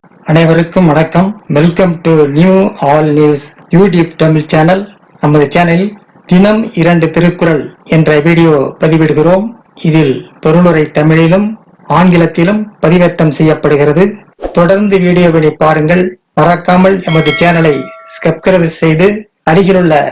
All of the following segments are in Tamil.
அனைவருக்கும் வணக்கம். Welcome to new all news YouTube Tamil channel. நமது சேனலில் தினம் 2 திருக்குறள் என்ற வீடியோ பதிவிடுகிறோம். இதில் பொருளுரை தமிழிலும் ஆங்கிலத்திலும் பதிவேற்றம் செய்யப்படுகிறது. தொடர்ந்து வீடியோவினை பாருங்கள். மறக்காமல் எமது சேனலை சப்ஸ்கிரைப் செய்து அருகிலுள்ள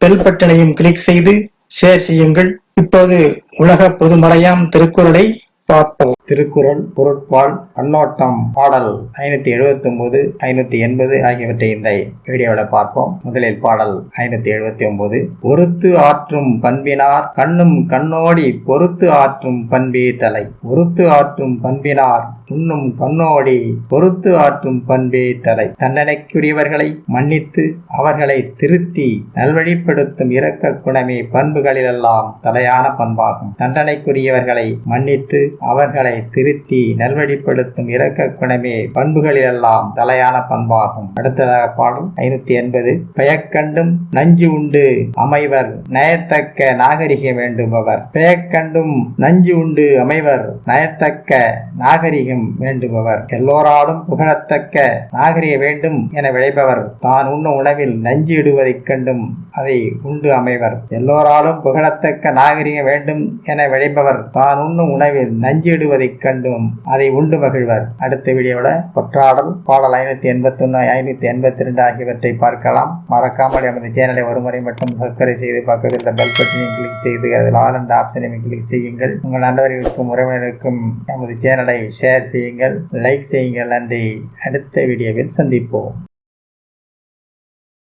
பெல் பட்டனையும் கிளிக் செய்து ஷேர் செய்யுங்கள். இப்போது உலக பொதுமறையாம் திருக்குறளை பார்ப்போம். திருக்குறள் பொருட்பால் கண்ணோட்டம் பாடல் 579 580 ஆகியவற்றை இந்த வீடியோவில் பார்ப்போம். முதலில் பாடல் 579. பொறுத்து ஆற்றும் பண்பினார் கண்ணும் கண்ணோடி பொறுத்து ஆற்றும் பண்பே தலை. பொறுத்து ஆற்றும் பண்பினார் உண்ணும் கண்ணோடி பொறுத்து ஆற்றும் பண்பே தலை. தண்டனைக்குரியவர்களை மன்னித்து அவர்களை திருத்தி நல்வழிப்படுத்தும் இரக்க குணமே பண்புகளிலெல்லாம் தலையான பண்பாகும். தண்டனைக்குரியவர்களை மன்னித்து அவர்களை திருத்தி நல்வழிப்படுத்தும் இரக்க குணமே பண்புகளிலெல்லாம் தலையான பண்பாகும். அடுத்ததாக பாடும் 580. பெயக்கண்டும் நஞ்சு உண்டு அமைவர் நயத்தக்க நாகரிகம் வேண்டுபவர். பெயக்கண்டும் நஞ்சு உண்டு அமைவர் நயத்தக்க நாகரிகம் வேண்டுபவர். எல்லோராலும் புகழத்தக்க நாகரிக வேண்டும் என விளைபவர் தான் உண்ணும் உணவில் நஞ்சு இடுவதைக் கண்டும் அதை உண்டு அமைவர். எல்லோராலும் புகழத்தக்க நாகரிகம் வேண்டும் என விளைபவர் தான் உண்ணும் உணவில் நஞ்சு இடுவதைக் கண்டும் அதை உண்டு மகிழ்வர். அடுத்த வீடியோட பொற்றாடல் பாடல் 581 582 ஆகியவற்றை பார்க்கலாம். மறக்காமல் எமது சேனலை ஒருமுறை மட்டும் சப்ஸ்கிரைப் செய்து பக்கத்தில் பெல் பட்டனை கிளிக் செய்து அதில் ஆல் என்ற ஆப்ஷனை கிளிக் செய்யுங்கள். உங்கள் நண்பர்களுக்கும் உறவினருக்கும் எமது சேனலை ஷேர் செய்யுங்கள், லைக் செய்யுங்கள். நன்றி. அடுத்த வீடியோவில் சந்திப்போம்.